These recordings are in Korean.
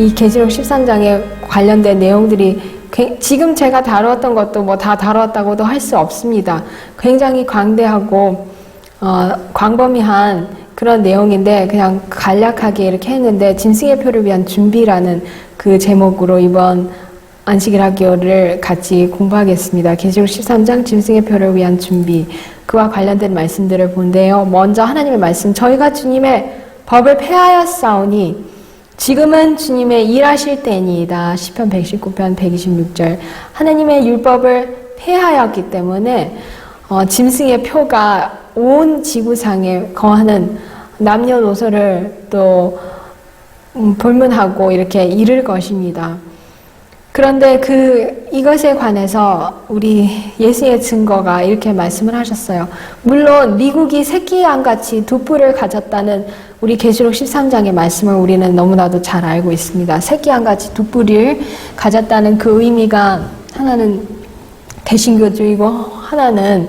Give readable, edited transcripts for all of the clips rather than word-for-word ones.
이 계시록 13장에 관련된 내용들이 지금 제가 다루었던 것도 뭐 다 다루었다고도 할 수 없습니다. 굉장히 광대하고 광범위한 그런 내용인데 그냥 간략하게 이렇게 했는데 짐승의 표를 위한 준비라는 그 제목으로 이번 안식일학교를 같이 공부하겠습니다. 계시록 13장 짐승의 표를 위한 준비, 그와 관련된 말씀들을 본데요. 먼저 하나님의 말씀, 저희가 주님의 법을 폐하였사오니 지금은 주님의 일하실 때니이다. 시편 119편 126절. 하나님의 율법을 폐하였기 때문에 짐승의 표가 온 지구상에 거하는 남녀노소를 또 불문하고 이렇게 이를 것입니다. 그런데 이것에 관해서 우리 예수의 증거가 이렇게 말씀을 하셨어요. 물론 미국이 새끼양같이 두 뿔을 가졌다는 우리 계시록 13장의 말씀을 우리는 너무나도 잘 알고 있습니다. 새끼양같이 두 뿔을 가졌다는 그 의미가 하나는 개신교주의고 하나는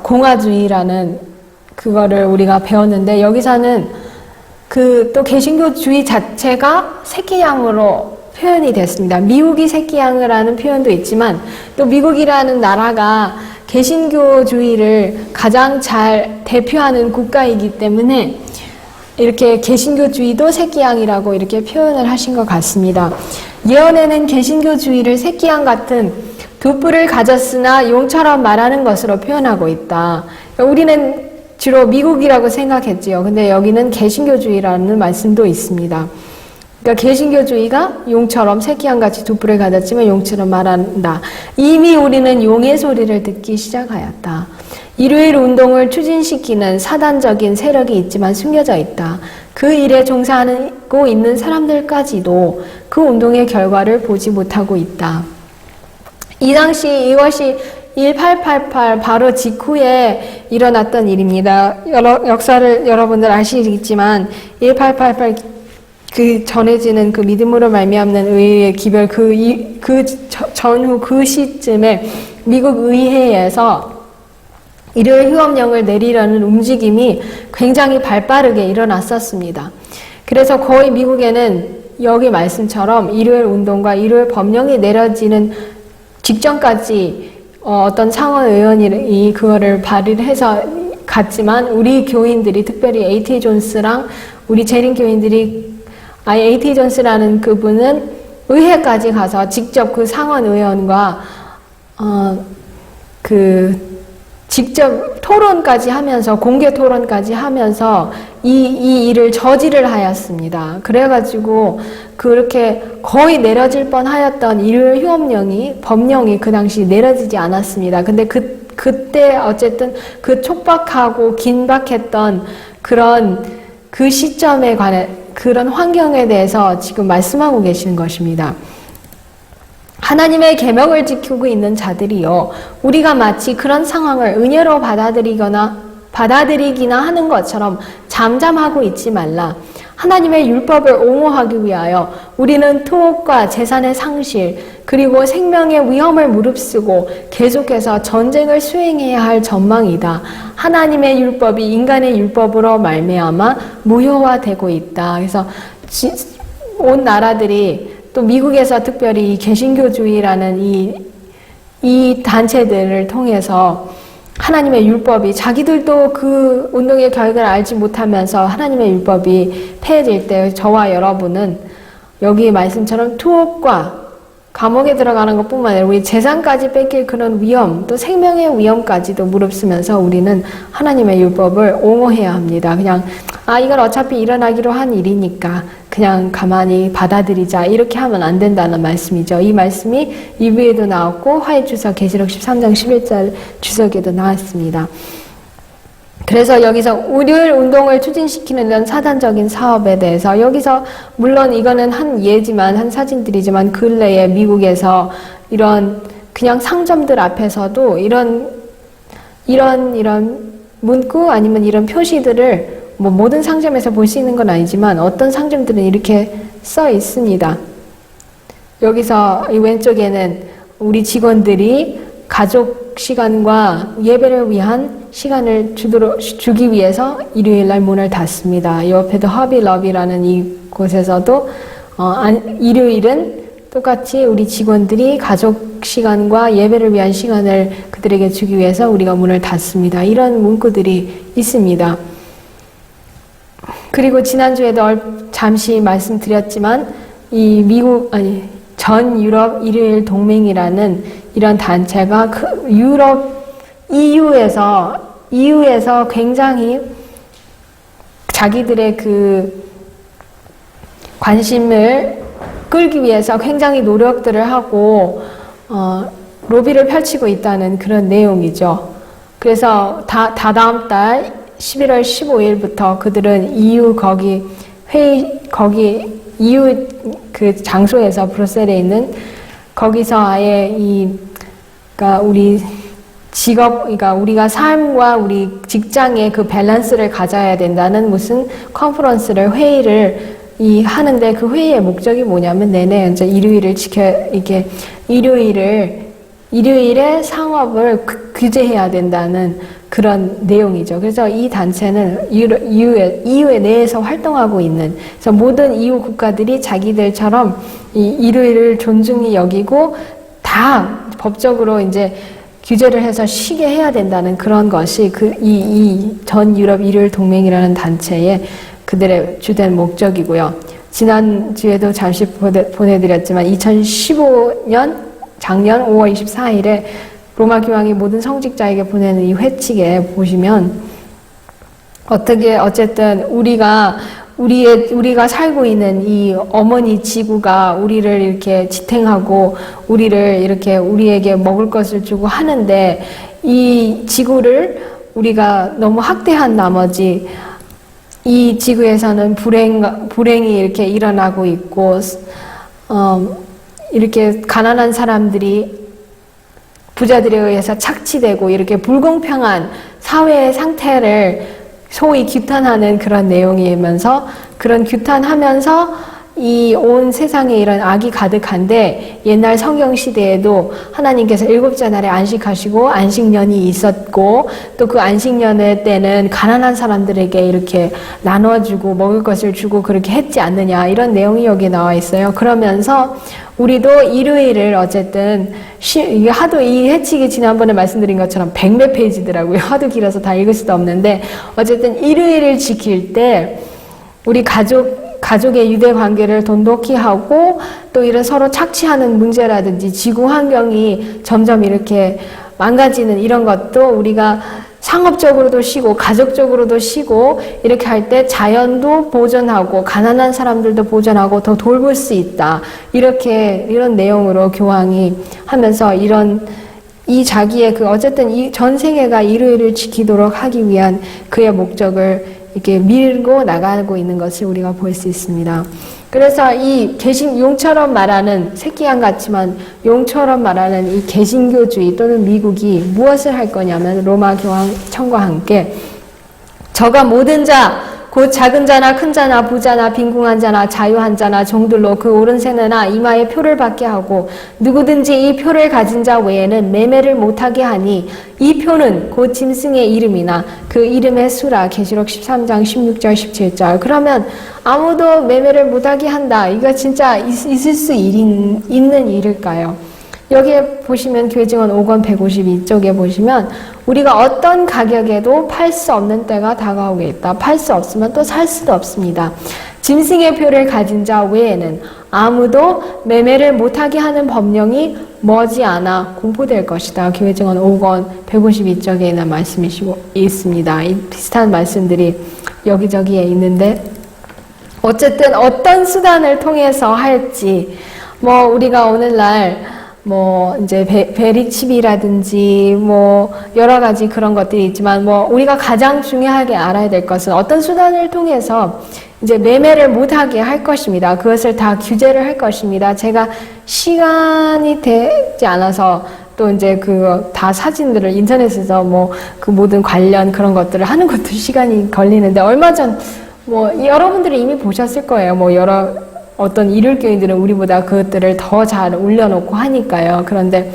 공화주의라는 그거를 우리가 배웠는데, 여기서는 또 개신교주의 자체가 새끼양으로 표현이 됐습니다. 미국이 새끼양을 하는 표현도 있지만 또 미국이라는 나라가 개신교주의를 가장 잘 대표하는 국가이기 때문에 이렇게 개신교주의도 새끼양이라고 이렇게 표현을 하신 것 같습니다. 예언에는 개신교주의를 새끼양 같은 두 뿔을 가졌으나 용처럼 말하는 것으로 표현하고 있다. 우리는 주로 미국이라고 생각했지요. 근데 여기는 개신교주의라는 말씀도 있습니다. 그러니까 개신교주의가 용처럼 새끼양같이 두 뿔을 가졌지만 용처럼 말한다. 이미 우리는 용의 소리를 듣기 시작하였다. 일요일 운동을 추진시키는 사단적인 세력이 있지만 숨겨져 있다. 그 일에 종사하고 있는 사람들까지도 그 운동의 결과를 보지 못하고 있다. 이 당시 이것이 1888 바로 직후에 일어났던 일입니다. 역사를 여러분들 아시겠지만 1888 전해지는 그 믿음으로 말미암는 의의 기별 전후 그 시점에 미국 의회에서 일요일 휴업령을 내리려는 움직임이 굉장히 발빠르게 일어났었습니다. 그래서 거의 미국에는 여기 말씀처럼 일요일 운동과 일요일 법령이 내려지는 직전까지 어떤 상원 의원이 그거를 발의를 해서 갔지만 우리 교인들이, 특별히 A.T. 존스랑 우리 재림 교인들이 A.T. 존스라는 그분은 의회까지 가서 직접 그 상원 의원과 직접 토론까지 하면서, 공개 토론까지 하면서 이 일을 저지를 하였습니다. 그래가지고 그렇게 거의 내려질 뻔 하였던 일요일 법령이 그 당시 내려지지 않았습니다. 근데 그때 어쨌든 그 촉박하고 긴박했던 그 시점에 관해 그런 환경에 대해서 지금 말씀하고 계시는 것입니다. 하나님의 계명을 지키고 있는 자들이요, 우리가 마치 그런 상황을 은혜로 받아들이기나 하는 것처럼 잠잠하고 있지 말라. 하나님의 율법을 옹호하기 위하여 우리는 투옥과 재산의 상실 그리고 생명의 위험을 무릅쓰고 계속해서 전쟁을 수행해야 할 전망이다. 하나님의 율법이 인간의 율법으로 말미암아 무효화되고 있다. 그래서 온 나라들이, 또 미국에서 특별히 이 개신교주의라는 이 단체들을 통해서 하나님의 율법이, 자기들도 그 운동의 결과를 알지 못하면서 하나님의 율법이 폐해질 때 저와 여러분은 여기 말씀처럼 투옥과 감옥에 들어가는 것뿐만 아니라 우리 재산까지 뺏길 그런 위험, 또 생명의 위험까지도 무릅쓰면서 우리는 하나님의 율법을 옹호해야 합니다. 그냥 이건 어차피 일어나기로 한 일이니까 그냥 가만히 받아들이자, 이렇게 하면 안 된다는 말씀이죠. 이 말씀이 이부에도 나왔고 화해주석 계시록 13장 11절 주석에도 나왔습니다. 그래서 여기서 일요일 운동을 추진시키는 이런 사단적인 사업에 대해서, 여기서 물론 이거는 한 예지만, 한 사진들이지만 근래에 미국에서 이런 그냥 상점들 앞에서도 이런 문구 아니면 이런 표시들을 모든 상점에서 볼 수 있는 건 아니지만 어떤 상점들은 이렇게 써 있습니다. 여기서 이 왼쪽에는 우리 직원들이 가족 시간과 예배를 위한 시간을 주기 위해서 일요일날 문을 닫습니다. 옆에도 허비러비라는 이곳에서도 일요일은 똑같이 우리 직원들이 가족 시간과 예배를 위한 시간을 그들에게 주기 위해서 우리가 문을 닫습니다. 이런 문구들이 있습니다. 그리고 지난주에도 잠시 말씀드렸지만 이 전 유럽 일요일 동맹이라는 이런 단체가 유럽 EU에서 굉장히 자기들의 그 관심을 끌기 위해서 굉장히 노력들을 하고 로비를 펼치고 있다는 그런 내용이죠. 그래서 다다음 달 11월 15일부터 그들은 EU EU 그 장소에서 브뤼셀에 있는 거기서 아예 그러니까 그러니까 우리가 삶과 우리 직장의 그 밸런스를 가져야 된다는 무슨 컨퍼런스를 회의를 하는데 그 회의의 목적이 뭐냐면 내내 이제 이게 일요일에 상업을 규제해야 된다는 그런 내용이죠. 그래서 이 단체는 EU 내에서 활동하고 있는, 그래서 모든 EU 국가들이 자기들처럼 이 일요일을 존중히 여기고 다 법적으로 이제 규제를 해서 쉬게 해야 된다는 그런 것이 이 전 유럽 일요일 동맹이라는 단체의 그들의 주된 목적이고요. 지난주에도 잠시 보내드렸지만 2015년 작년 5월 24일에 로마 교황이 모든 성직자에게 보내는 이 회칙에 보시면 어쨌든 우리가 살고 있는 이 어머니 지구가 우리를 이렇게 지탱하고 우리를 이렇게 우리에게 먹을 것을 주고 하는데 이 지구를 우리가 너무 학대한 나머지 이 지구에서는 불행이 이렇게 일어나고 있고, 이렇게 가난한 사람들이 부자들에 의해서 착취되고 이렇게 불공평한 사회의 상태를 소위 규탄하는 그런 내용이면서 그런 규탄하면서 이 온 세상에 이런 악이 가득한데 옛날 성경 시대에도 하나님께서 7째 날에 안식하시고 안식년이 있었고 또 그 안식년의 때는 가난한 사람들에게 이렇게 나눠주고 먹을 것을 주고 그렇게 했지 않느냐 이런 내용이 여기에 나와 있어요. 그러면서 우리도 일요일을 어쨌든 이게 하도 이 해칙이 지난번에 말씀드린 것처럼 100몇 페이지더라고요. 하도 길어서 다 읽을 수도 없는데 어쨌든 일요일을 지킬 때 우리 가족의 유대 관계를 돈독히 하고 또 이런 서로 착취하는 문제라든지 지구 환경이 점점 이렇게 망가지는 이런 것도 우리가 상업적으로도 쉬고 가족적으로도 쉬고 이렇게 할 때 자연도 보존하고 가난한 사람들도 보존하고 더 돌볼 수 있다. 이런 내용으로 교황이 하면서 자기의 어쨌든 이 전 세계가 일요일을 지키도록 하기 위한 그의 목적을 이렇게 밀고 나가고 있는 것을 우리가 볼 수 있습니다. 그래서 이 용처럼 말하는 새끼양 같지만 용처럼 말하는 이 개신교주의 또는 미국이 무엇을 할 거냐면 로마 교황 청과 함께 저가 모든 자 곧 작은 자나 큰 자나 부자나 빈궁한 자나 자유한 자나 종들로 그 오른 세뇌나 이마에 표를 받게 하고 누구든지 이 표를 가진 자 외에는 매매를 못하게 하니 이 표는 곧 짐승의 이름이나 그 이름의 수라. 계시록 13장 16절 17절. 그러면 아무도 매매를 못하게 한다. 이거 진짜 있을 수 있는 일일까요? 여기에 보시면 교회증언 5권 152쪽에 보시면 우리가 어떤 가격에도 팔 수 없는 때가 다가오게 있다. 팔 수 없으면 또 살 수도 없습니다. 짐승의 표를 가진 자 외에는 아무도 매매를 못하게 하는 법령이 머지않아 공포될 것이다. 교회증언 5권 152쪽에 있는 말씀이 있습니다. 이 비슷한 말씀들이 여기저기에 있는데 어쨌든 어떤 수단을 통해서 할지 우리가 오늘날 이제 베리칩이라든지 여러 가지 그런 것들이 있지만 우리가 가장 중요하게 알아야 될 것은 어떤 수단을 통해서 이제 매매를 못하게 할 것입니다. 그것을 다 규제를 할 것입니다. 제가 시간이 되지 않아서 또 이제 다 사진들을 인터넷에서 그 모든 관련 그런 것들을 하는 것도 시간이 걸리는데 얼마 전 여러분들이 이미 보셨을 거예요. 어떤 일요일교인들은 우리보다 그것들을 더 잘 올려놓고 하니까요. 그런데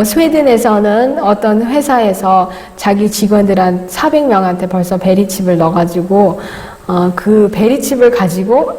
스웨덴에서는 어떤 회사에서 자기 직원들 한 400명한테 벌써 베리칩을 넣어가지고 그 베리칩을 가지고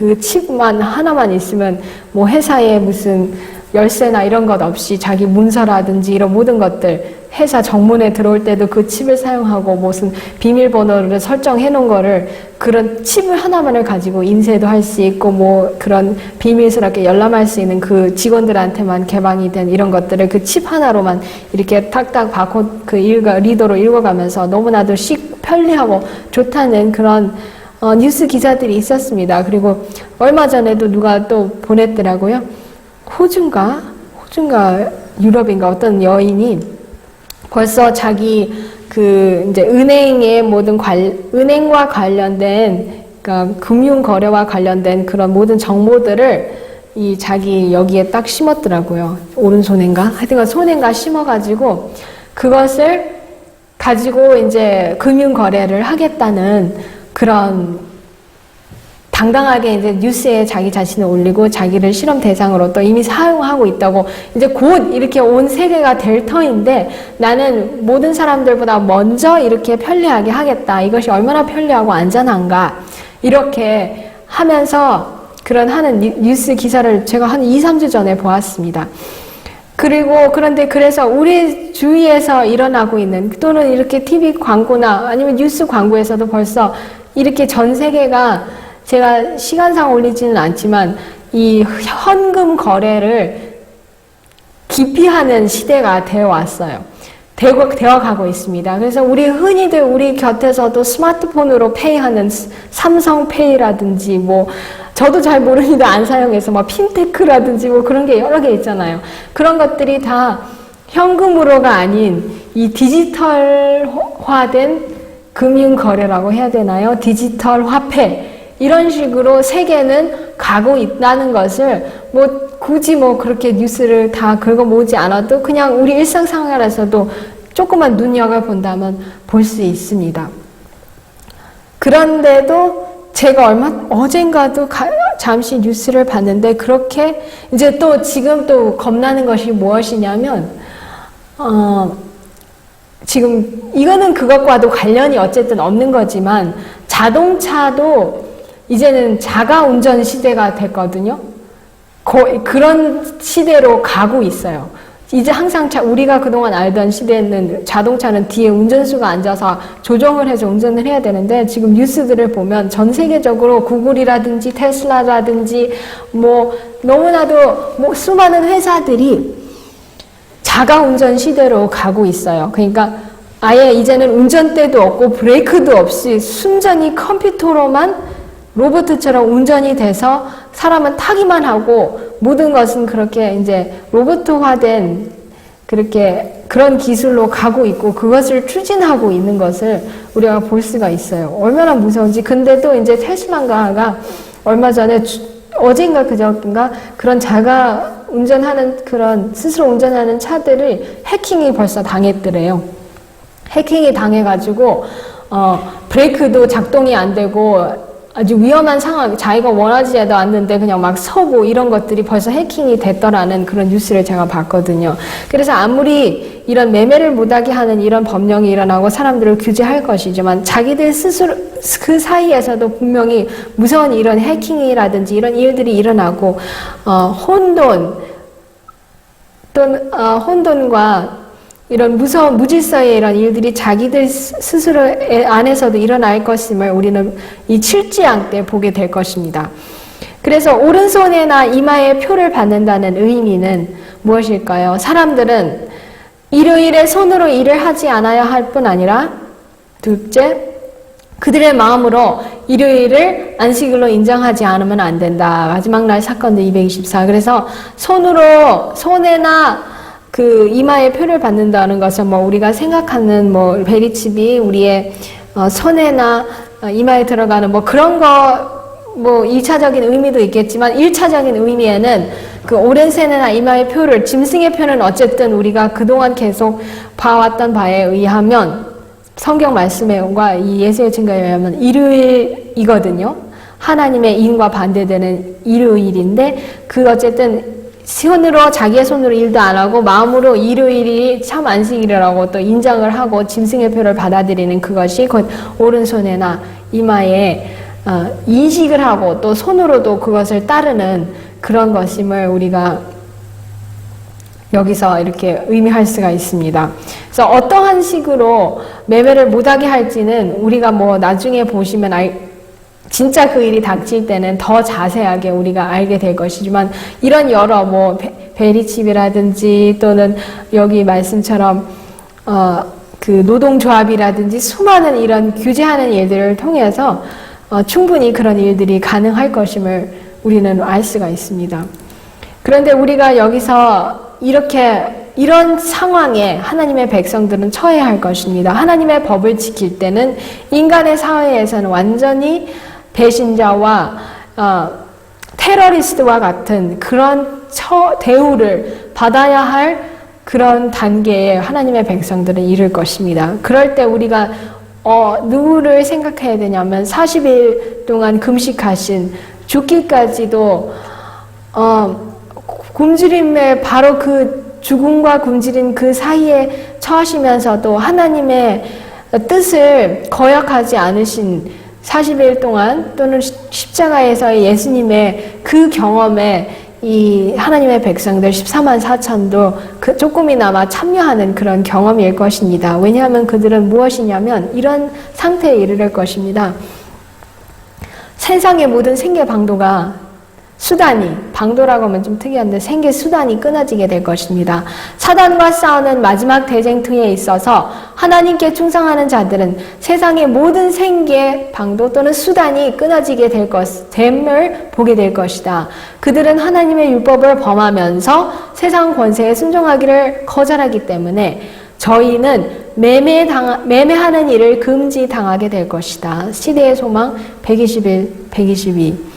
그 칩만 하나만 있으면 뭐 회사에 무슨 열쇠나 이런 것 없이 자기 문서라든지 이런 모든 것들 회사 정문에 들어올 때도 그 칩을 사용하고 무슨 비밀번호를 설정해 놓은 거를 그런 칩을 하나만을 가지고 인쇄도 할 수 있고 뭐 그런 비밀스럽게 열람할 수 있는 그 직원들한테만 개방이 된 이런 것들을 그 칩 하나로만 이렇게 탁탁 바코 그 리더로 읽어가면서 너무나도 편리하고 좋다는 그런 뉴스 기사들이 있었습니다. 그리고 얼마 전에도 누가 또 보냈더라고요. 호주인가 유럽인가 어떤 여인이 벌써 자기 그 이제 은행의 모든 은행과 관련된 그러니까 금융 거래와 관련된 그런 모든 정보들을 이 자기 여기에 딱 심었더라고요. 오른손인가 하여튼간 손인가 심어가지고 그것을 가지고 이제 금융 거래를 하겠다는 그런 당당하게 이제 뉴스에 자기 자신을 올리고 자기를 실험 대상으로 또 이미 사용하고 있다고 이제 곧 이렇게 온 세계가 될 터인데 나는 모든 사람들보다 먼저 이렇게 편리하게 하겠다. 이것이 얼마나 편리하고 안전한가. 이렇게 하면서 그런 하는 뉴스 기사를 제가 한 2, 3주 전에 보았습니다. 그런데 그래서 우리 주위에서 일어나고 있는 또는 이렇게 TV 광고나 아니면 뉴스 광고에서도 벌써 이렇게 전 세계가 제가 시간상 올리지는 않지만 이 현금 거래를 기피하는 시대가 되어 왔어요. 되어 가고 있습니다. 그래서 흔히들 우리 곁에서도 스마트폰으로 페이하는 삼성페이라든지 뭐 저도 잘 모르는데 안 사용해서 뭐 핀테크라든지 뭐 그런 게 여러 개 있잖아요. 그런 것들이 다 현금으로가 아닌 이 디지털화된 금융 거래라고 해야 되나요? 디지털 화폐 이런 식으로 세계는 가고 있다는 것을 뭐 굳이 뭐 그렇게 뉴스를 다 긁어모으지 않아도 그냥 우리 일상생활에서도 조금만 눈여겨본다면 볼 수 있습니다. 그런데도 제가 어젠가도 잠시 뉴스를 봤는데 그렇게 이제 또 지금 또 겁나는 것이 무엇이냐면 지금 이거는 그것과도 관련이 어쨌든 없는 거지만 자동차도 이제는 자가 운전 시대가 됐거든요. 그런 시대로 가고 있어요. 이제 항상 우리가 그동안 알던 시대에는 자동차는 뒤에 운전수가 앉아서 조정을 해서 운전을 해야 되는데 지금 뉴스들을 보면 전 세계적으로 구글이라든지 테슬라라든지 뭐 너무나도 뭐 수많은 회사들이 자가 운전 시대로 가고 있어요. 그러니까 아예 이제는 운전대도 없고 브레이크도 없이 순전히 컴퓨터로만 로봇처럼 운전이 돼서 사람은 타기만 하고 모든 것은 그렇게 이제 로봇화된 그런 기술로 가고 있고 그것을 추진하고 있는 것을 우리가 볼 수가 있어요. 얼마나 무서운지. 근데도 이제 테슬라가 얼마 전에 어젠가 그저께인가 그런 자가 운전하는 그런 스스로 운전하는 차들을 해킹이 벌써 당했더래요. 해킹이 당해가지고 브레이크도 작동이 안 되고 아주 위험한 상황, 자기가 원하지도 않는데 그냥 막 서고 이런 것들이 벌써 해킹이 됐더라는 그런 뉴스를 제가 봤거든요. 그래서 아무리 이런 매매를 못하게 하는 이런 법령이 일어나고 사람들을 규제할 것이지만 자기들 스스로 그 사이에서도 분명히 무서운 이런 해킹이라든지 이런 일들이 일어나고 혼돈과 이런 무서운 무질서의 이런 일들이 자기들 스스로 안에서도 일어날 것임을 우리는 이 7지양 때 보게 될 것입니다. 그래서 오른손에나 이마에 표를 받는다는 의미는 무엇일까요? 사람들은 일요일에 손으로 일을 하지 않아야 할 뿐 아니라 둘째, 그들의 마음으로 일요일을 안식일로 인정하지 않으면 안 된다. 마지막 날 사건도 224. 그래서 손에나 그 이마에 표를 받는다는 것은 뭐 우리가 생각하는 뭐 베리칩이 우리의 손에나 이마에 들어가는 뭐 그런 거 뭐 2차적인 의미도 있겠지만 1차적인 의미에는 그 오른손에나 이마의 표를 짐승의 표는 어쨌든 우리가 그동안 계속 봐왔던 바에 의하면 성경 말씀과 이 예수의 증거에 의하면 일요일이거든요. 하나님의 인과 반대되는 일요일인데 그 어쨌든 자기의 손으로 일도 안 하고 마음으로 일요일이 참 안식일이라고 또 인정을 하고 짐승의 표를 받아들이는 그것이 곧 오른손에나 이마에 인식을 하고 또 손으로도 그것을 따르는 그런 것임을 우리가 여기서 이렇게 의미할 수가 있습니다. 그래서 어떠한 식으로 매매를 못하게 할지는 우리가 뭐 나중에 보시면 진짜 그 일이 닥칠 때는 더 자세하게 우리가 알게 될 것이지만 이런 여러 뭐 베리칩이라든지 또는 여기 말씀처럼 그 노동조합이라든지 수많은 이런 규제하는 일들을 통해서 충분히 그런 일들이 가능할 것임을 우리는 알 수가 있습니다. 그런데 우리가 여기서 이런 상황에 하나님의 백성들은 처해야 할 것입니다. 하나님의 법을 지킬 때는 인간의 사회에서는 완전히 배신자와 테러리스트와 같은 그런 대우를 받아야 할 그런 단계에 하나님의 백성들은 이를 것입니다. 그럴 때 우리가 누구를 생각해야 되냐면 40일 동안 금식하신 죽기까지도 굶주림에 바로 그 죽음과 굶주림 그 사이에 처하시면서도 하나님의 뜻을 거역하지 않으신 40일 동안 또는 십자가에서의 예수님의 그 경험에 이 하나님의 백성들 14만 4천도 그 조금이나마 참여하는 그런 경험일 것입니다. 왜냐하면 그들은 무엇이냐면 이런 상태에 이르를 것입니다. 세상의 모든 생계 방도가 방도라고 하면 좀 특이한데 생계 수단이 끊어지게 될 것입니다. 사단과 싸우는 마지막 대쟁투에 있어서 하나님께 충성하는 자들은 세상의 모든 생계 방도 또는 수단이 끊어지게 됨을 보게 될 것이다. 그들은 하나님의 율법을 범하면서 세상 권세에 순종하기를 거절하기 때문에 저희는 매매하는 일을 금지당하게 될 것이다. 시대의 소망 121, 122.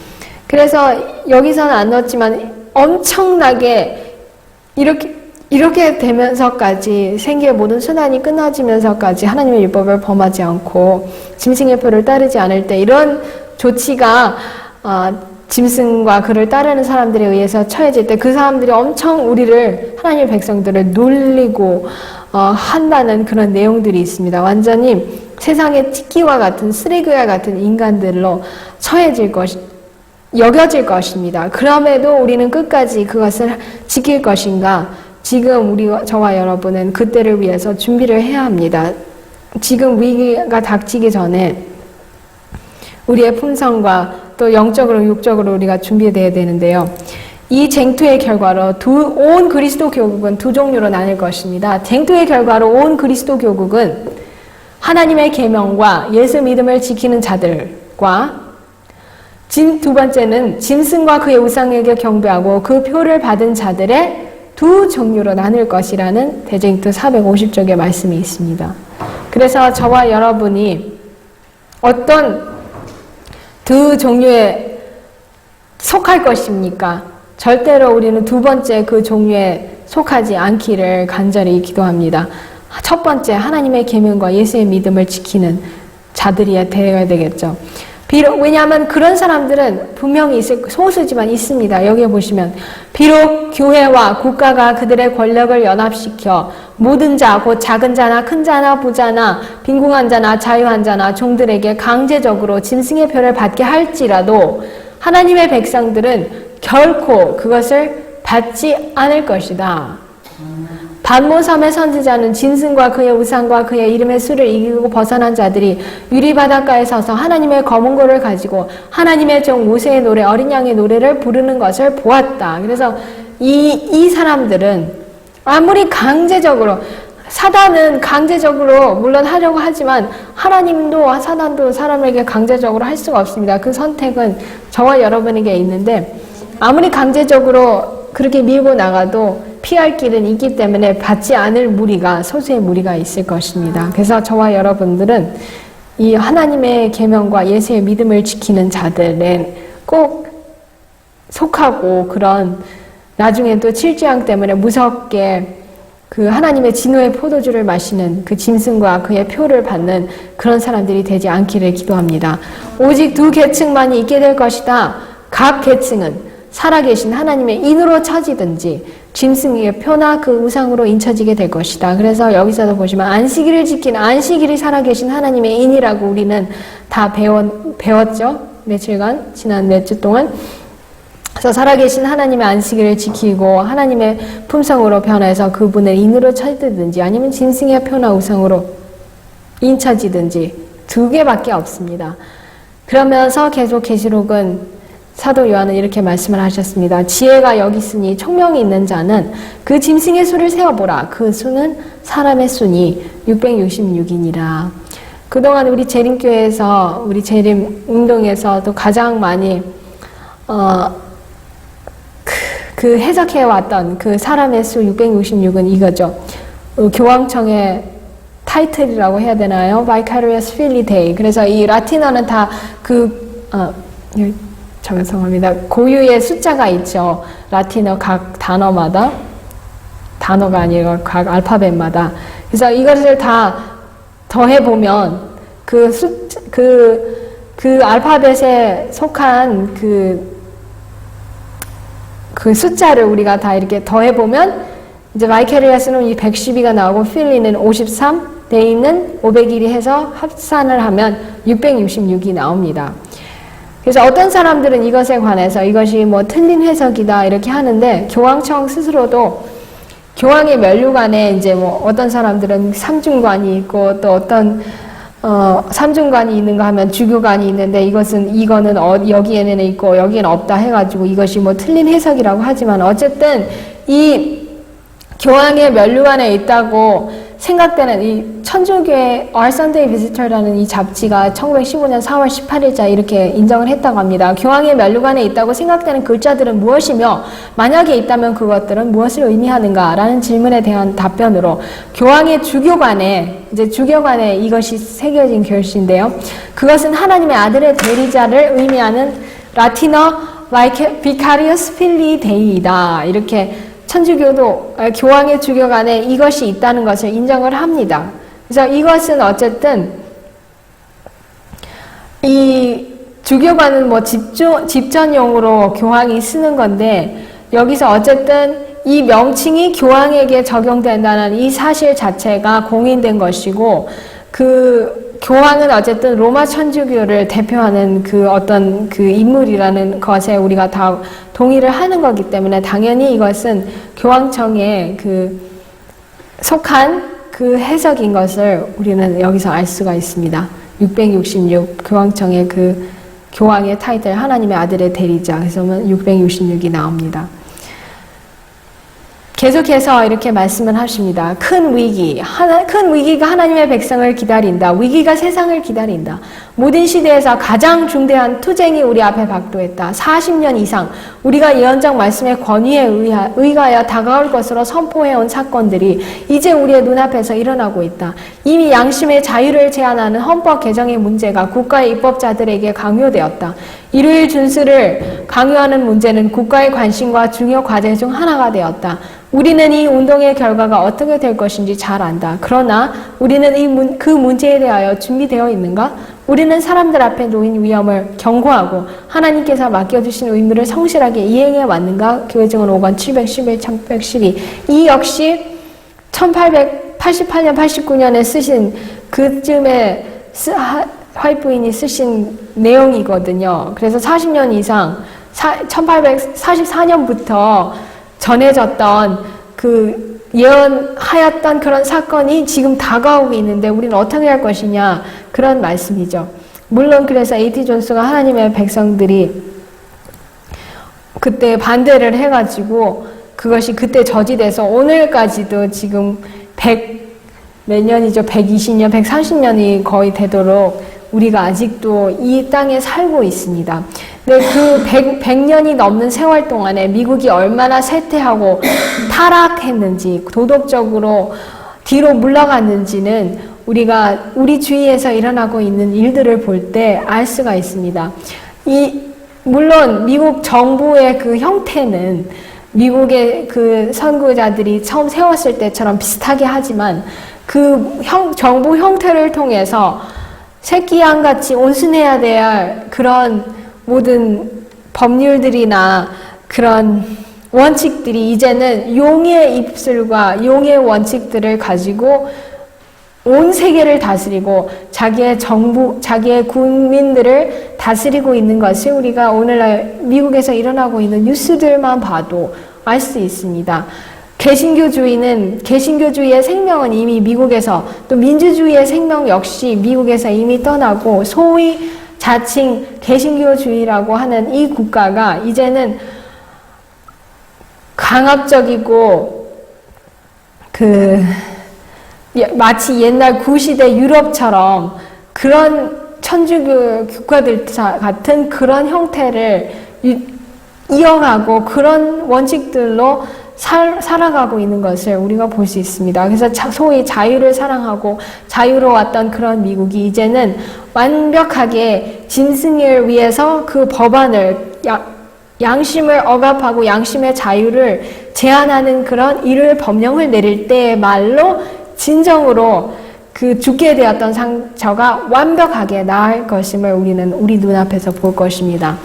그래서 여기서는 안 넣었지만 엄청나게 이렇게 되면서까지 생계의 모든 순환이 끊어지면서까지 하나님의 율법을 범하지 않고 짐승의 표를 따르지 않을 때 이런 조치가 짐승과 그를 따르는 사람들에 의해서 처해질 때 그 사람들이 엄청 우리를 하나님의 백성들을 놀리고 한다는 그런 내용들이 있습니다. 완전히 세상의 티키와 같은 쓰레기와 같은 인간들로 여겨질 것입니다. 그럼에도 우리는 끝까지 그것을 지킬 것인가? 지금 저와 여러분은 그때를 위해서 준비를 해야 합니다. 지금 위기가 닥치기 전에 우리의 품성과 또 영적으로 육적으로 우리가 준비되어야 되는데요. 이 쟁투의 결과로 온 그리스도 교국은 두 종류로 나뉠 것입니다. 쟁투의 결과로 온 그리스도 교국은 하나님의 계명과 예수 믿음을 지키는 자들과 두 번째는 짐승과 그의 우상에게 경배하고 그 표를 받은 자들의 두 종류로 나눌 것이라는 대쟁투 450쪽의 말씀이 있습니다. 그래서 저와 여러분이 어떤 두 종류에 속할 것입니까? 절대로 우리는 두 번째 그 종류에 속하지 않기를 간절히 기도합니다. 첫 번째, 하나님의 계명과 예수의 믿음을 지키는 자들이 되어야 되겠죠. 왜냐하면 그런 사람들은 분명히 소수지만 있습니다. 여기 보시면 비록 교회와 국가가 그들의 권력을 연합시켜 모든 자, 곧 작은 자나 큰 자나 부자나 빈궁한 자나 자유한 자나 종들에게 강제적으로 짐승의 표를 받게 할지라도 하나님의 백성들은 결코 그것을 받지 않을 것이다. 반모섬의 선지자는 짐승과 그의 우상과 그의 이름의 수를 이기고 벗어난 자들이 유리바닷가에 서서 하나님의 검은고를 가지고 하나님의 종 모세의 노래, 어린 양의 노래를 부르는 것을 보았다. 그래서 이 사람들은 아무리 강제적으로, 사단은 강제적으로 물론 하려고 하지만 하나님도 사단도 사람에게 강제적으로 할 수가 없습니다. 그 선택은 저와 여러분에게 있는데 아무리 강제적으로 그렇게 밀고 나가도 피할 길은 있기 때문에 받지 않을 무리가, 소수의 무리가 있을 것입니다. 그래서 저와 여러분들은 이 하나님의 계명과 예수의 믿음을 지키는 자들은 꼭 속하고 그런 나중에 또 칠지양 때문에 무섭게 그 하나님의 진노의 포도주를 마시는 그 짐승과 그의 표를 받는 그런 사람들이 되지 않기를 기도합니다. 오직 두 계층만이 있게 될 것이다. 각 계층은 살아계신 하나님의 인으로 쳐지든지 짐승의 표나 그 우상으로 인쳐지게 될 것이다. 그래서 여기서도 보시면 안식일을 지키는 안식일이 살아계신 하나님의 인이라고 우리는 다 배웠죠? 며칠간, 지난 몇 주 동안. 그래서 살아계신 하나님의 안식일을 지키고 하나님의 품성으로 변해서 그분을 인으로 찾든지 아니면 짐승의 표나 우상으로 인쳐지든지 두 개밖에 없습니다. 그러면서 계속 계시록은 사도 요한은 이렇게 말씀을 하셨습니다. 지혜가 여기 있으니 총명이 있는 자는 그 짐승의 수를 세어보라. 그 수는 사람의 수니 666이니라. 그동안 우리 재림교회에서 우리 재림 운동에서도 가장 많이 그 해석해왔던 그 사람의 수 666은 이거죠. 교황청의 타이틀이라고 해야 되나요? Vicarious Filii. 그래서 이 라틴어는 다 죄송합니다. 고유의 숫자가 있죠. 라틴어 각 단어마다. 단어가 아니고 각 알파벳마다. 그래서 이것을 다 더해보면 그 알파벳에 속한 그 숫자를 우리가 다 이렇게 더해보면 이제 마이케리아스는 이 112가 나오고 필리는 53, 데이는 501이 해서 합산을 하면 666이 나옵니다. 그래서 어떤 사람들은 이것에 관해서 이것이 뭐 틀린 해석이다 이렇게 하는데 교황청 스스로도 교황의 면류관에 이제 뭐 어떤 사람들은 삼중관이 있고 또 어떤 삼중관이 있는가 하면 주교관이 있는데 이거는 여기에는 있고 여기에는 없다 해가지고 이것이 뭐 틀린 해석이라고 하지만 어쨌든 이 교황의 면류관에 있다고 생각되는 이 천주교의 Our Sunday Visitor라는 이 잡지가 1915년 4월 18일자 이렇게 인정을 했다고 합니다. 교황의 면류관에 있다고 생각되는 글자들은 무엇이며 만약에 있다면 그것들은 무엇을 의미하는가라는 질문에 대한 답변으로 교황의 주교관에 이것이 새겨진 글씨인데요. 그것은 하나님의 아들의 대리자를 의미하는 라틴어 Vicarious Filii Dei이다. 이렇게 천주교도 교황의 주교관에 이것이 있다는 것을 인정을 합니다. 그래서 이것은 어쨌든 이 주교관은 뭐 집전용으로 교황이 쓰는 건데 여기서 어쨌든 이 명칭이 교황에게 적용된다는 이 사실 자체가 공인된 것이고 그 교황은 어쨌든 로마 천주교를 대표하는 그 어떤 그 인물이라는 것에 우리가 다 동의를 하는 거기 때문에 당연히 이것은 교황청에 속한 그 해석인 것을 우리는 여기서 알 수가 있습니다. 666 교황청의 그 교황의 타이틀 하나님의 아들의 대리자 그래서 666이 나옵니다. 계속해서 이렇게 말씀을 하십니다. 큰 위기가 하나님의 백성을 기다린다. 위기가 세상을 기다린다. 모든 시대에서 가장 중대한 투쟁이 우리 앞에 박도했다. 40년 이상 우리가 예언적 말씀의 권위에 의하여 다가올 것으로 선포해온 사건들이 이제 우리의 눈앞에서 일어나고 있다. 이미 양심의 자유를 제한하는 헌법 개정의 문제가 국가의 입법자들에게 강요되었다. 일요일 준수를 강요하는 문제는 국가의 관심과 중요 과제 중 하나가 되었다. 우리는 이 운동의 결과가 어떻게 될 것인지 잘 안다. 그러나 우리는 그 문제에 대하여 준비되어 있는가? 우리는 사람들 앞에 놓인 위험을 경고하고 하나님께서 맡겨주신 의무를 성실하게 이행해 왔는가? 교회증언 5권 711, 1112. 이 역시 1888년, 89년에 쓰신 그쯤에 화이트부인이 쓰신 내용이거든요. 그래서 40년 이상, 1844년부터 전해졌던 그 예언하였던 그런 사건이 지금 다가오고 있는데 우리는 어떻게 할 것이냐 그런 말씀이죠. 물론 그래서 A.T. 존스가 하나님의 백성들이 그때 반대를 해가지고 그것이 그때 저지돼서 오늘까지도 지금 120년, 130년이 거의 되도록 우리가 아직도 이 땅에 살고 있습니다. 근데 그 100년이 넘는 세월 동안에 미국이 얼마나 쇠퇴하고 타락했는지, 도덕적으로 뒤로 물러갔는지는 우리가 우리 주위에서 일어나고 있는 일들을 볼 때 알 수가 있습니다. 물론 미국 정부의 그 형태는 미국의 그 선구자들이 처음 세웠을 때처럼 비슷하게 하지만 그 정부 형태를 통해서 새끼양같이 온순해야 될 그런 모든 법률들이나 그런 원칙들이 이제는 용의 입술과 용의 원칙들을 가지고 온 세계를 다스리고 자기의 정부, 자기의 국민들을 다스리고 있는 것을 우리가 오늘날 미국에서 일어나고 있는 뉴스들만 봐도 알 수 있습니다. 개신교주의의 생명은 이미 미국에서, 또 민주주의의 생명 역시 미국에서 이미 떠나고, 소위 자칭 개신교주의라고 하는 이 국가가 이제는 강압적이고 마치 옛날 구시대 유럽처럼 그런 천주교 국가들 같은 그런 형태를 이어가고 그런 원칙들로 살아가고 있는 것을 우리가 볼 수 있습니다. 그래서 소위 자유를 사랑하고 자유로웠던 그런 미국이 이제는 완벽하게 짐승을 위해서 그 법안을 양심을 억압하고 양심의 자유를 제한하는 그런 일을 법령을 내릴 때의 말로 진정으로 그 죽게 되었던 상처가 완벽하게 나을 것임을 우리는 우리 눈앞에서 볼 것입니다.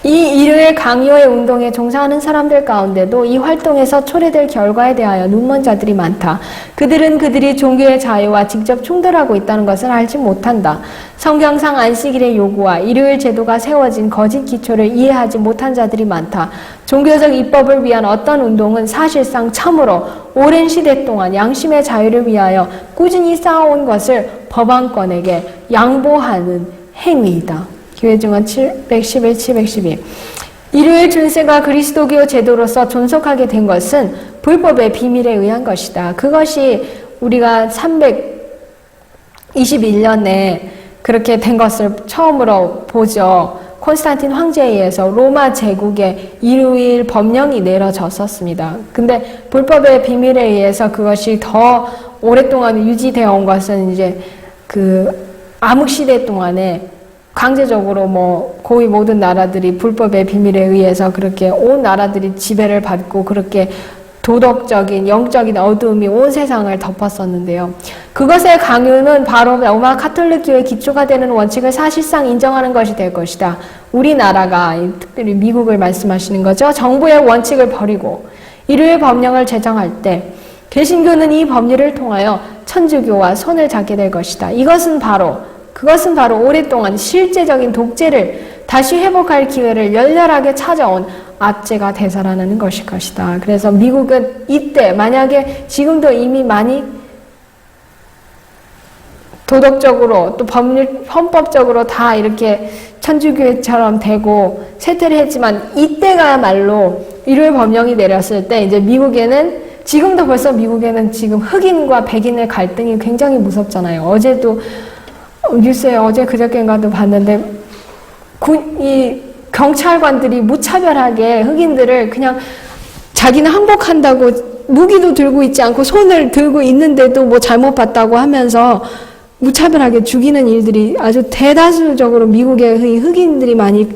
이 일요일 강요의 운동에 종사하는 사람들 가운데도 이 활동에서 초래될 결과에 대하여 눈먼 자들이 많다. 그들은 그들이 종교의 자유와 직접 충돌하고 있다는 것을 알지 못한다. 성경상 안식일의 요구와 일요일 제도가 세워진 거짓 기초를 이해하지 못한 자들이 많다. 종교적 입법을 위한 어떤 운동은 사실상 참으로 오랜 시대 동안 양심의 자유를 위하여 꾸준히 쌓아온 것을 법안권에게 양보하는 행위이다. 기회증언 711, 712. 일요일 준세가 그리스도교 제도로서 존속하게 된 것은 불법의 비밀에 의한 것이다. 그것이 우리가 321년에 그렇게 된 것을 처음으로 보죠. 콘스탄틴 황제에 의해서 로마 제국의 일요일 법령이 내려졌었습니다. 근데 불법의 비밀에 의해서 그것이 더 오랫동안 유지되어 온 것은 이제 암흑시대 동안에 강제적으로 거의 모든 나라들이 불법의 비밀에 의해서 그렇게 온 나라들이 지배를 받고 그렇게 도덕적인, 영적인 어두움이 온 세상을 덮었었는데요. 그것의 강요는 바로 로마 카톨릭교의 기초가 되는 원칙을 사실상 인정하는 것이 될 것이다. 우리나라가, 특별히 미국을 말씀하시는 거죠. 정부의 원칙을 버리고 일요일 법령을 제정할 때 개신교는 이 법률을 통하여 천주교와 손을 잡게 될 것이다. 그것은 바로 오랫동안 실제적인 독재를 다시 회복할 기회를 열렬하게 찾아온 압제가 되살아나는 것일 것이다. 그래서 미국은 이때 만약에 지금도 이미 많이 도덕적으로 또 헌법적으로 다 이렇게 천주교회처럼 되고 쇠퇴를 했지만 이때가야말로 일요일 법령이 내렸을 때 이제 지금도 벌써 미국에는 지금 흑인과 백인의 갈등이 굉장히 무섭잖아요. 어제도 뉴스에 그저께인가도 봤는데 이 경찰관들이 무차별하게 흑인들을 그냥 자기는 항복한다고 무기도 들고 있지 않고 손을 들고 있는데도 잘못 봤다고 하면서 무차별하게 죽이는 일들이 아주 대다수적으로 미국의 흑인들이 많이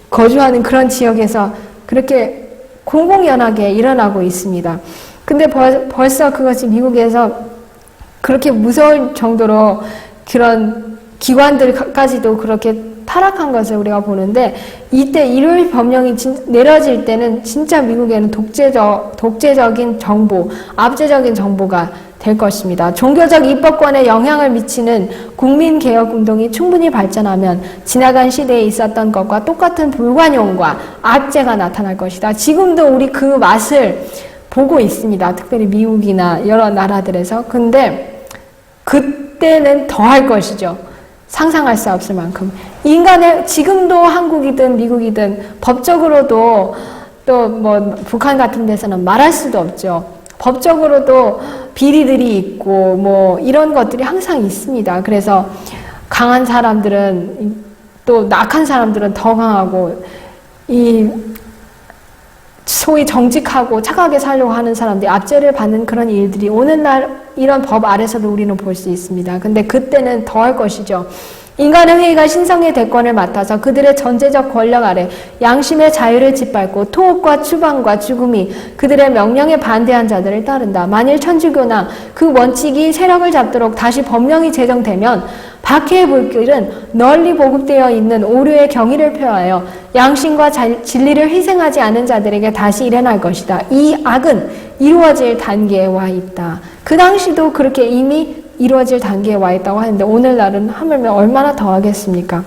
거주하는 그런 지역에서 그렇게 공공연하게 일어나고 있습니다. 근데 벌써 그것이 미국에서 그렇게 무서울 정도로 그런 기관들까지도 그렇게 타락한 것을 우리가 보는데 이때 일요일 법령이 내려질 때는 진짜 미국에는 독재적인 정부, 압제적인 정부가 될 것입니다. 종교적 입법권에 영향을 미치는 국민개혁운동이 충분히 발전하면 지나간 시대에 있었던 것과 똑같은 불관용과 압제가 나타날 것이다. 지금도 우리 그 맛을 보고 있습니다. 특별히 미국이나 여러 나라들에서. 근데 그때는 더 할 것이죠. 상상할 수 없을 만큼. 지금도 한국이든 미국이든 법적으로도 또 북한 같은 데서는 말할 수도 없죠. 법적으로도 비리들이 있고 이런 것들이 항상 있습니다. 그래서 강한 사람들은 또 낙한 사람들은 더 강하고 소위 정직하고 착하게 살려고 하는 사람들이 압제를 받는 그런 일들이 오늘날 이런 법 아래서도 우리는 볼 수 있습니다. 근데 그때는 더 할 것이죠. 인간의 회의가 신성의 대권을 맡아서 그들의 전제적 권력 아래 양심의 자유를 짓밟고 토업과 추방과 죽음이 그들의 명령에 반대한 자들을 따른다. 만일 천주교나 그 원칙이 세력을 잡도록 다시 법령이 제정되면 박해의 불길은 널리 보급되어 있는 오류의 경의를 표하여 양심과 진리를 희생하지 않은 자들에게 다시 일어날 것이다. 이 악은 이루어질 단계에 와 있다. 그 당시도 그렇게 이미 이루어질 단계에 와 있다고 하는데 오늘날은 하물며 얼마나 더 하겠습니까?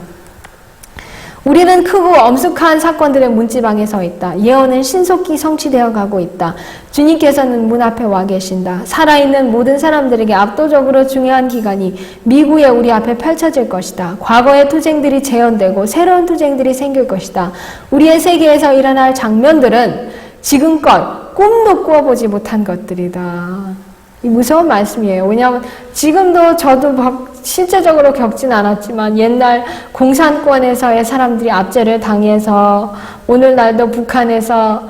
우리는 크고 엄숙한 사건들의 문지방에 서 있다. 예언은 신속히 성취되어 가고 있다. 주님께서는 문 앞에 와 계신다. 살아있는 모든 사람들에게 압도적으로 중요한 기간이 미국에 우리 앞에 펼쳐질 것이다. 과거의 투쟁들이 재현되고 새로운 투쟁들이 생길 것이다. 우리의 세계에서 일어날 장면들은 지금껏 꿈도 꾸어보지 못한 것들이다. 이 무서운 말씀이에요. 왜냐하면 지금도 저도 실제적으로 겪진 않았지만 옛날 공산권에서의 사람들이 압제를 당해서 오늘날도 북한에서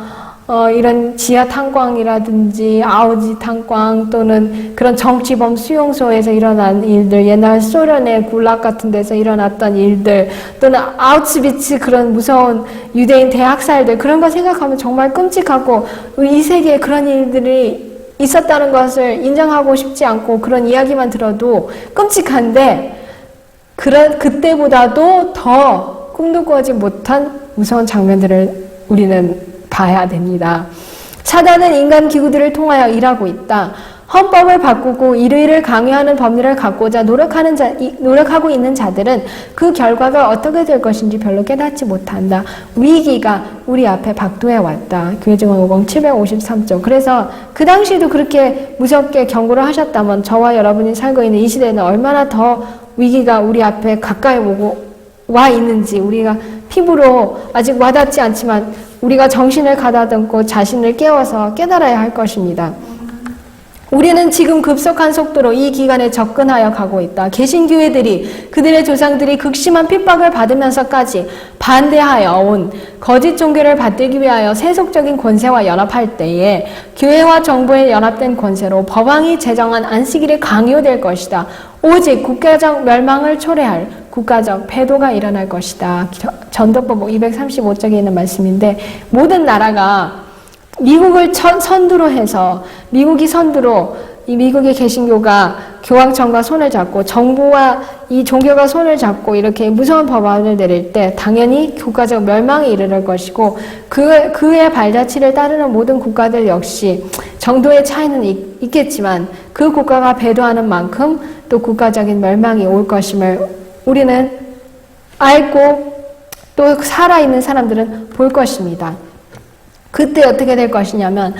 이런 지하 탄광이라든지 아우지 탄광 또는 그런 정치범 수용소에서 일어난 일들, 옛날 소련의 굴락 같은 데서 일어났던 일들, 또는 아우츠비츠 그런 무서운 유대인 대학살들, 그런 거 생각하면 정말 끔찍하고 이 세계에 그런 일들이 있었다는 것을 인정하고 싶지 않고 그런 이야기만 들어도 끔찍한데 그때보다도 더 꿈도 꾸지 못한 무서운 장면들을 우리는 봐야 됩니다. 사단은 인간 기구들을 통하여 일하고 있다. 헌법을 바꾸고 일의를 강요하는 법률을 갖고자 노력하고 있는 자들은 그 결과가 어떻게 될 것인지 별로 깨닫지 못한다. 위기가 우리 앞에 박도해 왔다. 교회증언 5공 753쪽. 그래서 그 당시에도 그렇게 무섭게 경고를 하셨다면 저와 여러분이 살고 있는 이 시대에는 얼마나 더 위기가 우리 앞에 가까이 오고 와 있는지 우리가 피부로 아직 와닿지 않지만 우리가 정신을 가다듬고 자신을 깨워서 깨달아야 할 것입니다. 우리는 지금 급속한 속도로 이 기간에 접근하여 가고 있다. 개신교회들이 그들의 조상들이 극심한 핍박을 받으면서까지 반대하여 온 거짓 종교를 받들기 위하여 세속적인 권세와 연합할 때에 교회와 정부의 연합된 권세로 법왕이 제정한 안식일이 강요될 것이다. 오직 국가적 멸망을 초래할 국가적 패도가 일어날 것이다. 전도법 235쪽에 있는 말씀인데 모든 나라가 미국을 선두로 해서 미국이 선두로 이 미국의 개신교가 교황청과 손을 잡고 정부와 이 종교가 손을 잡고 이렇게 무서운 법안을 내릴 때 당연히 국가적 멸망에 이르를 것이고 그의 발자취를 따르는 모든 국가들 역시 정도의 차이는 있겠지만 그 국가가 배도하는 만큼 또 국가적인 멸망이 올 것임을 우리는 알고 또 살아있는 사람들은 볼 것입니다. 그때 어떻게 될 것이냐면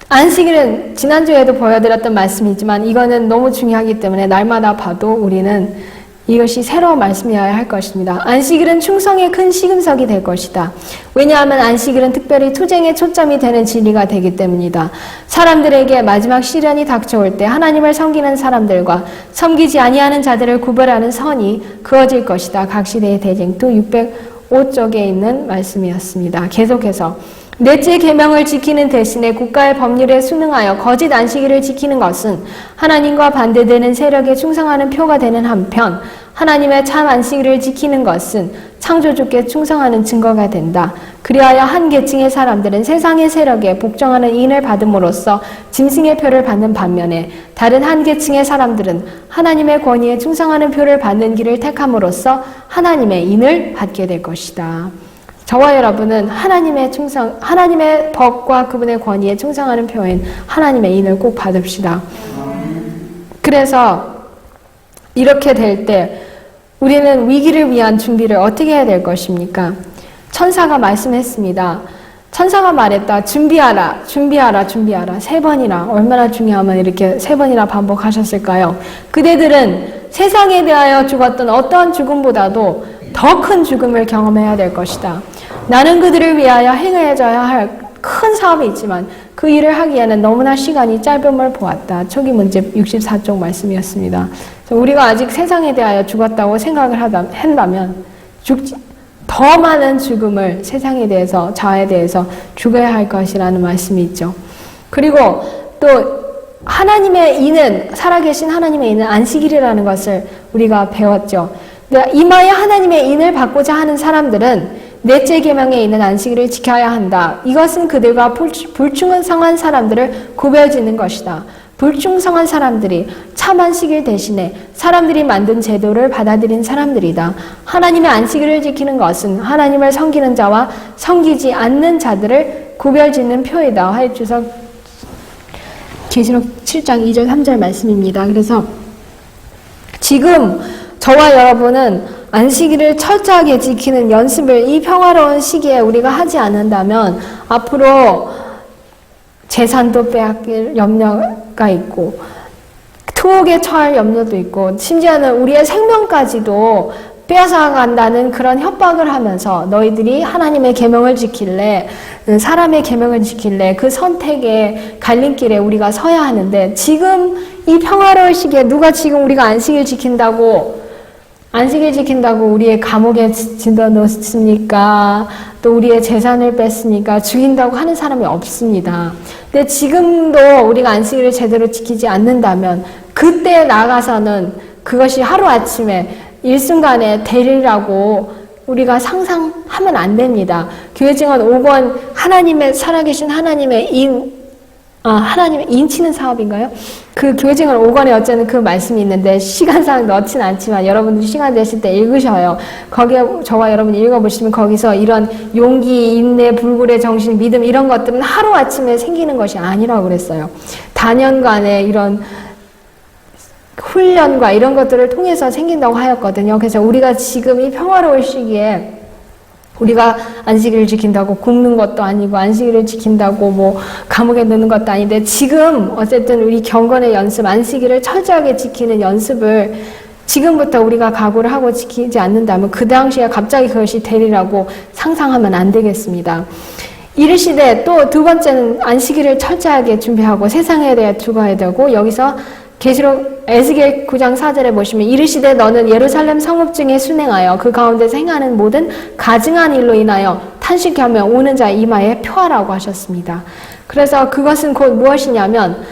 안식일은 지난주에도 보여드렸던 말씀이지만 이거는 너무 중요하기 때문에 날마다 봐도 우리는 이것이 새로운 말씀이어야 할 것입니다. 안식일은 충성의 큰 시금석이 될 것이다. 왜냐하면 안식일은 특별히 투쟁의 초점이 되는 진리가 되기 때문이다. 사람들에게 마지막 시련이 닥쳐올 때 하나님을 섬기는 사람들과 섬기지 아니하는 자들을 구별하는 선이 그어질 것이다. 각 시대의 대쟁투 605쪽에 있는 말씀이었습니다. 계속해서 넷째 계명을 지키는 대신에 국가의 법률에 순응하여 거짓 안식일을 지키는 것은 하나님과 반대되는 세력에 충성하는 표가 되는 한편 하나님의 참 안식일을 지키는 것은 창조주께 충성하는 증거가 된다. 그리하여 한 계층의 사람들은 세상의 세력에 복종하는 인을 받음으로써 짐승의 표를 받는 반면에 다른 한 계층의 사람들은 하나님의 권위에 충성하는 표를 받는 길을 택함으로써 하나님의 인을 받게 될 것이다. 저와 여러분은 하나님의 법과 그분의 권위에 충성하는 표인 하나님의 인을 꼭 받읍시다. 그래서 이렇게 될 때 우리는 위기를 위한 준비를 어떻게 해야 될 것입니까? 천사가 말씀했습니다. 천사가 말했다. 준비하라, 준비하라, 준비하라. 3번이나 얼마나 중요하면 이렇게 3번이나 반복하셨을까요? 그대들은 세상에 대하여 죽었던 어떠한 죽음보다도 더 큰 죽음을 경험해야 될 것이다. 나는 그들을 위하여 행해져야 할 큰 사업이 있지만 그 일을 하기에는 너무나 시간이 짧음을 보았다. 초기 문제 64쪽 말씀이었습니다. 우리가 아직 세상에 대하여 죽었다고 생각을 한다면 더 많은 죽음을 세상에 대해서 자아에 대해서 죽어야 할 것이라는 말씀이 있죠. 그리고 또 하나님의 인은 살아계신 하나님의 인은 안식일이라는 것을 우리가 배웠죠. 이마에 하나님의 인을 받고자 하는 사람들은 넷째 계명에 있는 안식일을 지켜야 한다. 이것은 그들과 불충성한 사람들을 구별짓는 것이다. 불충성한 사람들이 참 안식일 대신에 사람들이 만든 제도를 받아들인 사람들이다. 하나님의 안식일을 지키는 것은 하나님을 섬기는 자와 섬기지 않는 자들을 구별짓는 표이다. 화해주석 계시록 7장 2절 3절 말씀입니다. 그래서 지금 저와 여러분은 안식일을 철저하게 지키는 연습을 이 평화로운 시기에 우리가 하지 않는다면 앞으로 재산도 빼앗길 염려가 있고 투옥에 처할 염려도 있고 심지어는 우리의 생명까지도 빼앗아간다는 그런 협박을 하면서 너희들이 하나님의 계명을 지킬래 사람의 계명을 지킬래 그 선택의 갈림길에 우리가 서야 하는데 지금 이 평화로운 시기에 누가 지금 우리가 안식일 지킨다고 우리의 감옥에 진다 놓습니까? 또 우리의 재산을 뺐으니까 죽인다고 하는 사람이 없습니다. 근데 지금도 우리가 안식일을 제대로 지키지 않는다면 그때 나가서는 그것이 하루아침에 일순간에 되리라고 우리가 상상하면 안 됩니다. 교회 증언 5권 하나님의 살아계신 하나님의 인치는 사업인가요? 그 교회 증언 5권에 어쩌는 그 말씀이 있는데 시간상 넣진 않지만 여러분들이 시간 되실 때 읽으셔요. 거기에 저와 여러분이 읽어보시면 거기서 이런 용기, 인내, 불굴의 정신, 믿음 이런 것들은 하루아침에 생기는 것이 아니라고 그랬어요. 다년간의 이런 훈련과 이런 것들을 통해서 생긴다고 하였거든요. 그래서 우리가 지금 이 평화로운 시기에 우리가 안식일을 지킨다고 굶는 것도 아니고 안식일을 지킨다고 뭐 감옥에 넣는 것도 아닌데 지금 어쨌든 우리 경건의 연습, 안식일을 철저하게 지키는 연습을 지금부터 우리가 각오를 하고 지키지 않는다면 그 당시에 갑자기 그것이 되리라고 상상하면 안 되겠습니다. 이르시되 또 두 번째는 안식일을 철저하게 준비하고 세상에 대해 두고야 되고 여기서 계시록 에스겔 9장 4절에 보시면 이르시되 너는 예루살렘 성읍 중에 순행하여 그 가운데서 행하는 모든 가증한 일로 인하여 탄식하며 우는 자 이마에 표하라고 하셨습니다. 그래서 그것은 곧 무엇이냐면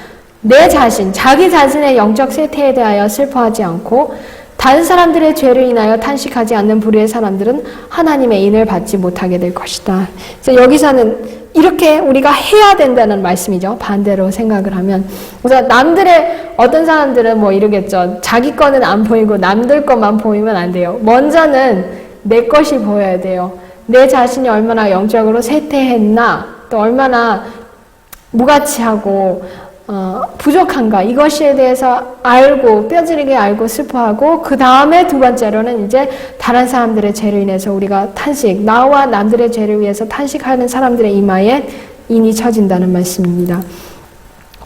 내 자신, 자기 자신의 영적 쇠퇴에 대하여 슬퍼하지 않고 다른 사람들의 죄를 인하여 탄식하지 않는 불의의 사람들은 하나님의 인을 받지 못하게 될 것이다. 그래서 여기서는 이렇게 우리가 해야 된다는 말씀이죠. 반대로 생각을 하면. 그래서 남들의 어떤 사람들은 뭐 이러겠죠. 자기 거는 안 보이고 남들 것만 보이면 안 돼요. 먼저는 내 것이 보여야 돼요. 내 자신이 얼마나 영적으로 쇠퇴했나 또 얼마나 무가치하고 부족한가 이것에 대해서 알고 뼈저리게 알고 슬퍼하고 그 다음에 두 번째로는 이제 다른 사람들의 죄로 인해서 우리가 탄식 나와 남들의 죄를 위해서 탄식하는 사람들의 이마에 인이 쳐진다는 말씀입니다.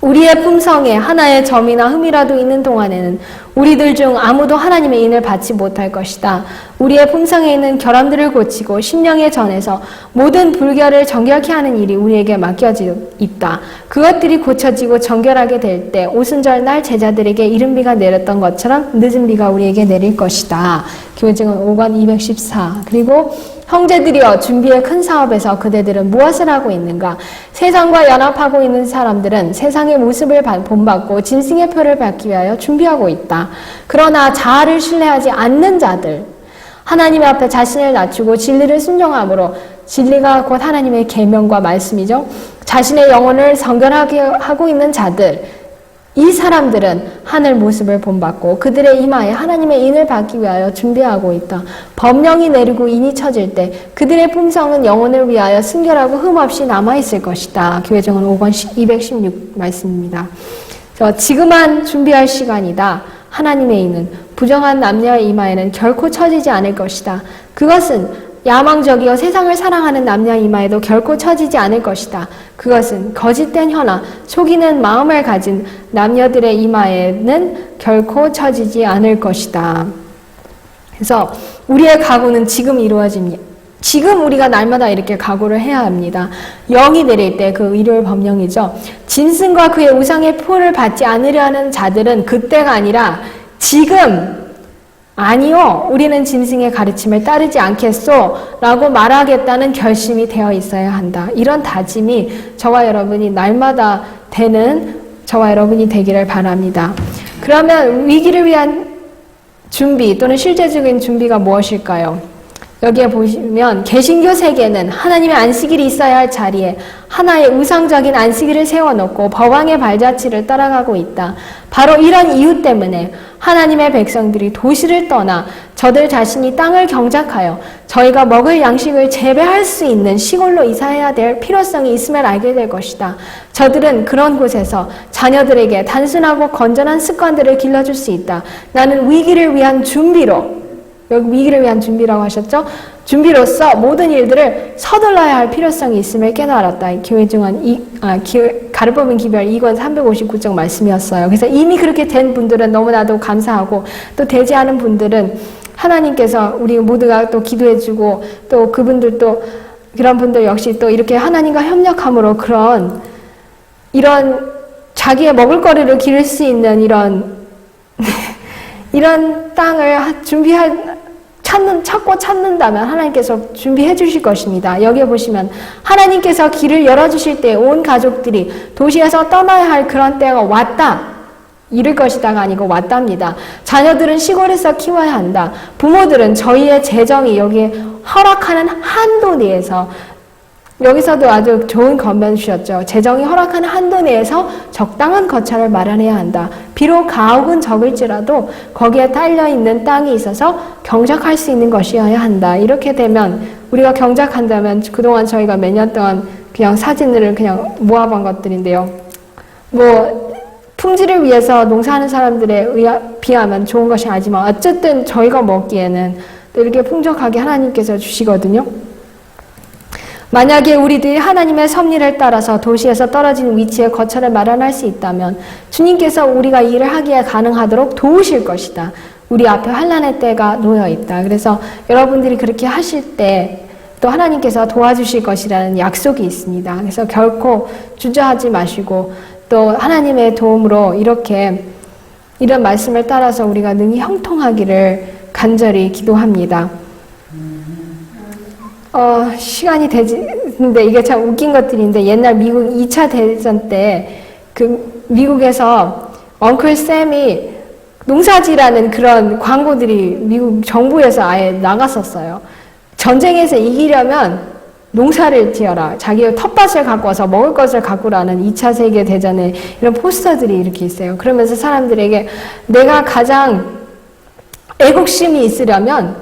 우리의 품성에 하나의 점이나 흠이라도 있는 동안에는 우리들 중 아무도 하나님의 인을 받지 못할 것이다. 우리의 품성에 있는 결함들을 고치고 심령의 전에서 모든 불결을 정결케 하는 일이 우리에게 맡겨져 있다. 그것들이 고쳐지고 정결하게 될 때 오순절 날 제자들에게 이른 비가 내렸던 것처럼 늦은 비가 우리에게 내릴 것이다. 교회 증언 5권 214. 그리고 형제들이여 준비의 큰 사업에서 그대들은 무엇을 하고 있는가? 세상과 연합하고 있는 사람들은 세상의 모습을 본받고 짐승의 표를 받기 위하여 준비하고 있다. 그러나 자아를 신뢰하지 않는 자들, 하나님 앞에 자신을 낮추고 진리를 순종함으로 진리가 곧 하나님의 계명과 말씀이죠. 자신의 영혼을 성결하게 하고 있는 자들, 이 사람들은 하늘 모습을 본받고 그들의 이마에 하나님의 인을 받기 위하여 준비하고 있다. 법령이 내리고 인이 쳐질 때 그들의 품성은 영혼을 위하여 순결하고 흠없이 남아있을 것이다. 교회 증언 5권 216 말씀입니다. 지금만 준비할 시간이다. 하나님의 인은 부정한 남녀의 이마에는 결코 처지지 않을 것이다. 그것은 야망적이어 세상을 사랑하는 남녀 이마에도 결코 처지지 않을 것이다. 그것은 거짓된 혀나 속이는 마음을 가진 남녀들의 이마에는 결코 처지지 않을 것이다. 그래서 우리의 각오는 지금 이루어집니다. 지금 우리가 날마다 이렇게 각오를 해야 합니다. 영이 내릴 때 그 일요일 법령이죠. 짐승과 그의 우상의 표를 받지 않으려 하는 자들은 그때가 아니라 지금 아니요, 우리는 짐승의 가르침을 따르지 않겠소 라고 말하겠다는 결심이 되어 있어야 한다. 이런 다짐이 저와 여러분이 날마다 되는 저와 여러분이 되기를 바랍니다. 그러면 위기를 위한 준비 또는 실제적인 준비가 무엇일까요? 여기에 보시면 개신교 세계는 하나님의 안식일이 있어야 할 자리에 하나의 우상적인 안식일을 세워놓고 법왕의 발자취를 따라가고 있다. 바로 이런 이유 때문에 하나님의 백성들이 도시를 떠나 저들 자신이 땅을 경작하여 저희가 먹을 양식을 재배할 수 있는 시골로 이사해야 될 필요성이 있음을 알게 될 것이다. 저들은 그런 곳에서 자녀들에게 단순하고 건전한 습관들을 길러줄 수 있다. 나는 위기를 위한 준비로, 여기 위기를 위한 준비라고 하셨죠? 준비로서 모든 일들을 서둘러야 할 필요성이 있음을 깨달았다. 교회증언 가르법은 기별 2권 359쪽 말씀이었어요. 그래서 이미 그렇게 된 분들은 너무나도 감사하고, 또 되지 않은 분들은 하나님께서 우리 모두가 또 기도해주고, 또 그분들도 그런 분들 역시 또 이렇게 하나님과 협력함으로 이런 자기의 먹을거리를 기를 수 있는 이런 땅을 찾고 찾는다면 하나님께서 준비해 주실 것입니다. 여기에 보시면 하나님께서 길을 열어주실 때 온 가족들이 도시에서 떠나야 할 그런 때가 왔다. 이를 것이다가 아니고 왔답니다. 자녀들은 시골에서 키워야 한다. 부모들은 저희의 재정이 여기에 허락하는 한도 내에서, 여기서도 아주 좋은 건면 주셨죠. 재정이 허락하는 한도 내에서 적당한 거처를 마련해야 한다. 비록 가옥은 적을지라도 거기에 딸려있는 땅이 있어서 경작할 수 있는 것이어야 한다. 이렇게 되면, 우리가 경작한다면, 그동안 저희가 몇 년 동안 그냥 사진을 그냥 모아본 것들인데요. 품질을 위해서 농사하는 사람들에 비하면 좋은 것이 아니지만 어쨌든 저희가 먹기에는 또 이렇게 풍족하게 하나님께서 주시거든요. 만약에 우리들이 하나님의 섭리를 따라서 도시에서 떨어진 위치에 거처를 마련할 수 있다면 주님께서 우리가 일을 하기에 가능하도록 도우실 것이다. 우리 앞에 환난의 때가 놓여 있다. 그래서 여러분들이 그렇게 하실 때 또 하나님께서 도와주실 것이라는 약속이 있습니다. 그래서 결코 주저하지 마시고, 또 하나님의 도움으로 이런 말씀을 따라서 우리가 능히 형통하기를 간절히 기도합니다. 시간이 되는데 이게 참 웃긴 것들인데, 옛날 미국 2차 대전 때 미국에서 엉클 샘이 농사지라는 그런 광고들이 미국 정부에서 아예 나갔었어요. 전쟁에서 이기려면 농사를 지어라. 자기의 텃밭을 갖고 와서 먹을 것을 가꾸라는 2차 세계대전에 이런 포스터들이 이렇게 있어요. 그러면서 사람들에게 내가 가장 애국심이 있으려면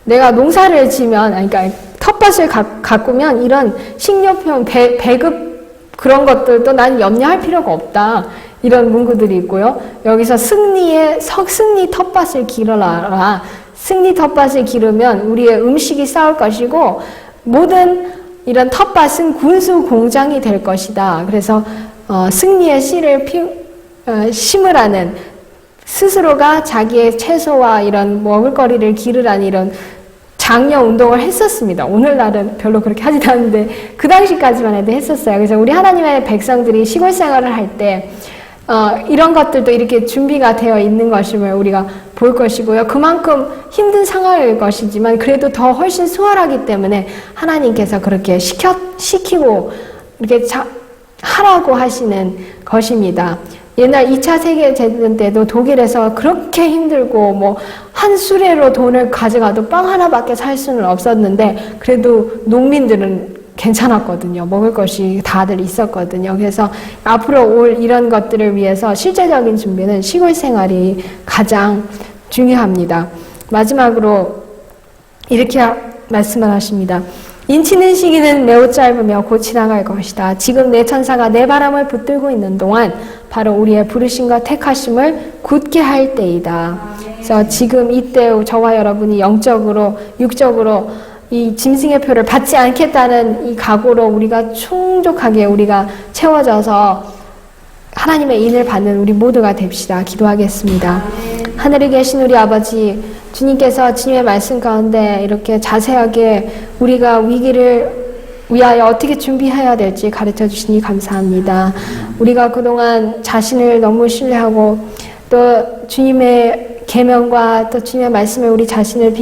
내가 농사를 지면, 그러니까 텃밭을 가꾸면 이런 식료품, 배급 그런 것들도 난 염려할 필요가 없다. 이런 문구들이 있고요. 여기서 승리 텃밭을 기르라. 승리 텃밭을 기르면 우리의 음식이 쌓을 것이고 모든 이런 텃밭은 군수 공장이 될 것이다. 그래서 승리의 씨를 심으라는, 스스로가 자기의 채소와 이런 먹을거리를 기르라는 이런 장려 운동을 했었습니다. 오늘날은 별로 그렇게 하지도 않는데 그 당시까지만 해도 했었어요. 그래서 우리 하나님의 백성들이 시골 생활을 할 때 이런 것들도 이렇게 준비가 되어 있는 것임을 우리가 볼 것이고요. 그만큼 힘든 상황일 것이지만 그래도 더 훨씬 수월하기 때문에 하나님께서 그렇게 시키고 이렇게 하라고 하시는 것입니다. 옛날 2차 세계대전 때도 독일에서 그렇게 힘들고 한 수레로 돈을 가져가도 빵 하나밖에 살 수는 없었는데 그래도 농민들은 괜찮았거든요. 먹을 것이 다들 있었거든요. 그래서 앞으로 올 이런 것들을 위해서 실제적인 준비는 시골 생활이 가장 중요합니다. 마지막으로 이렇게 말씀을 하십니다. 인치는 시기는 매우 짧으며 곧 지나갈 것이다. 지금 내 천사가 내 바람을 붙들고 있는 동안 바로 우리의 부르심과 택하심을 굳게 할 때이다. 그래서 지금 이때 저와 여러분이 영적으로, 육적으로 이 짐승의 표를 받지 않겠다는 이 각오로 우리가 충족하게 우리가 채워져서 하나님의 인을 받는 우리 모두가 됩시다. 기도하겠습니다. 하늘에 계신 우리 아버지, 주님께서 주님의 말씀 가운데 이렇게 자세하게 우리가 위기를 위하여 어떻게 준비해야 될지 가르쳐 주시니 감사합니다. 우리가 그동안 자신을 너무 신뢰하고 또 주님의 계명과 또 주님의 말씀에 우리 자신을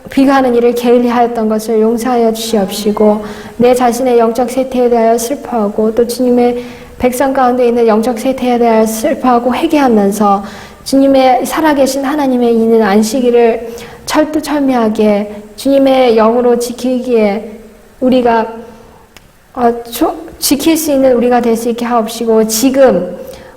비교하는 일을 게을리하였던 것을 용서하여 주시옵시고, 내 자신의 영적 세태에 대하여 슬퍼하고 또 주님의 백성 가운데 있는 영적 세태에 대하여 슬퍼하고 회개하면서 주님의 살아계신 하나님의 이는 안식일을 철두철미하게 주님의 영으로 지키기에 우리가 지킬 수 있는 우리가 될 수 있게 하옵시고, 지금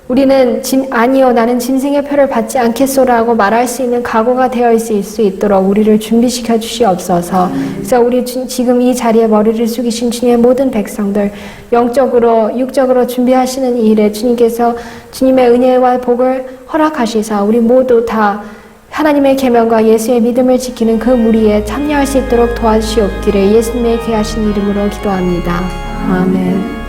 우리는 아니요, 나는 짐승의 표를 받지 않겠소라고 말할 수 있는 각오가 되어 있을 수 있도록 우리를 준비시켜 주시옵소서. 그래서 우리 지금 이 자리에 머리를 숙이신 주님의 모든 백성들, 영적으로 육적으로 준비하시는 이 일에 주님께서 주님의 은혜와 복을 허락하시사 우리 모두 다 하나님의 계명과 예수의 믿음을 지키는 그 무리에 참여할 수 있도록 도와주시옵기를 예수님의 귀하신 이름으로 기도합니다. 아멘.